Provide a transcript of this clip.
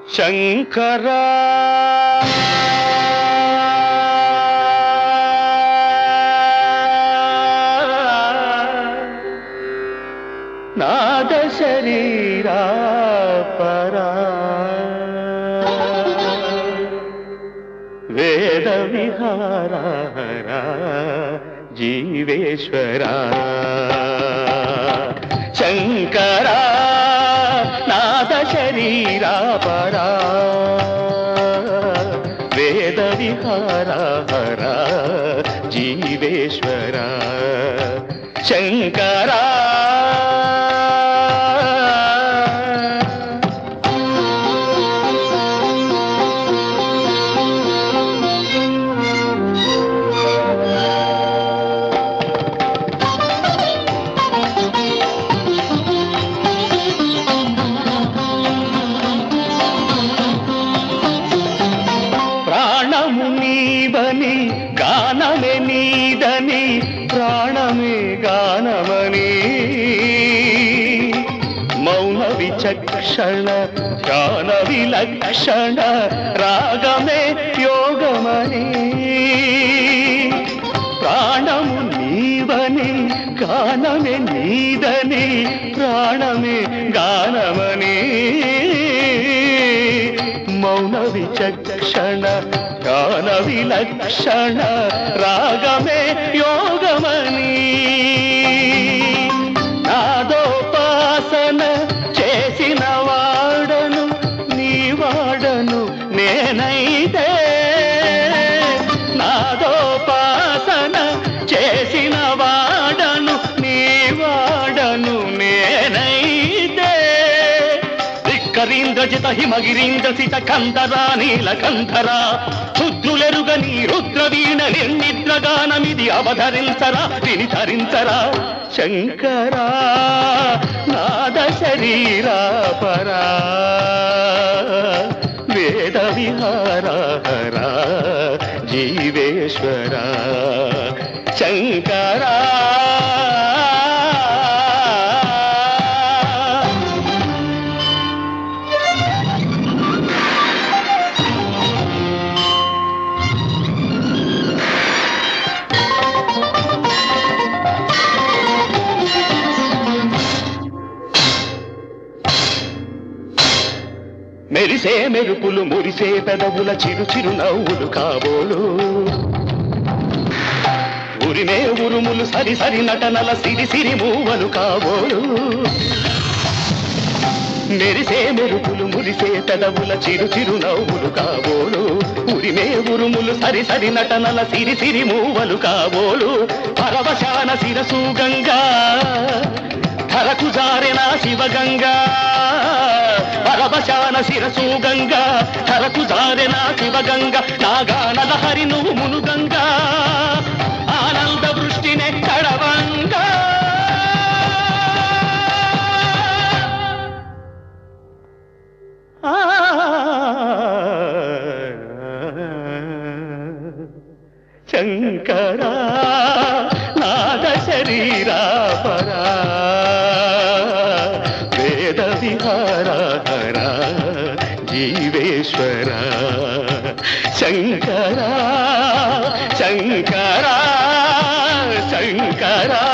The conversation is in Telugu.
శంకరా నాద శరీరా పరా వేద విహారా జీవేశ్వరా శంకరా నాద శరీరా పరా వేద విహారా జీవేశ్వరా శంకరా గానమే నీదని ప్రాణమే గానమని మౌన విచక్షణ ధ్యాన విలక్షణ రాగమే యోగమని ప్రాణము నీవని గానమే నీదని ప్రాణమే గానమని మౌన విచక్షణ గాన విలక్షణ రాగమే యోగమని నాదోపాసన చేసిన వాడను నీ వాడను నేనైతే నాదోపాసన చేసిన వాడను నీ వాడను నేనైతే ధిక్కరీంద్రజిత హిమగిరీంద్ర సిత కంధరా నీలకంధరా రుద్రులెరుగని రుద్రవీణ నిర్నిద్రగానమిది అవధరించరా విని ధరించరా శంకరా నాద శరీరా పరా వేద విహారా జీవేశ్వరా శంకరా మెరిసే మెరుపులు మురిసే పెదవుల చిరు చిరు నవ్వులు కాబోలు ఉరిమే ఉరుములు సరి సరి నటనల సిరి సిరి మూవలు కాబోలు మెరిసే మెరుపులు మురిసే పెదవుల చిరు చిరు నవ్వులు కాబోలు ఉరిమే ఉరుములు సరి సరి నటనల సిరి సిరి మూవలు కాబోలు పరవశాన శిరసు గంగా ధరకు జారెన శివగంగా పరవశాన శిరసు గంగా ధరకు జారెన శివగంగా నాగానల హరి నువ్వు మునుగంగా ఆనంద వృష్టినే కడవంగా శంకరా నాద శరీరా పరా వేద విహారా జీవేశ్వరా శంకరా శంకరా శంకరా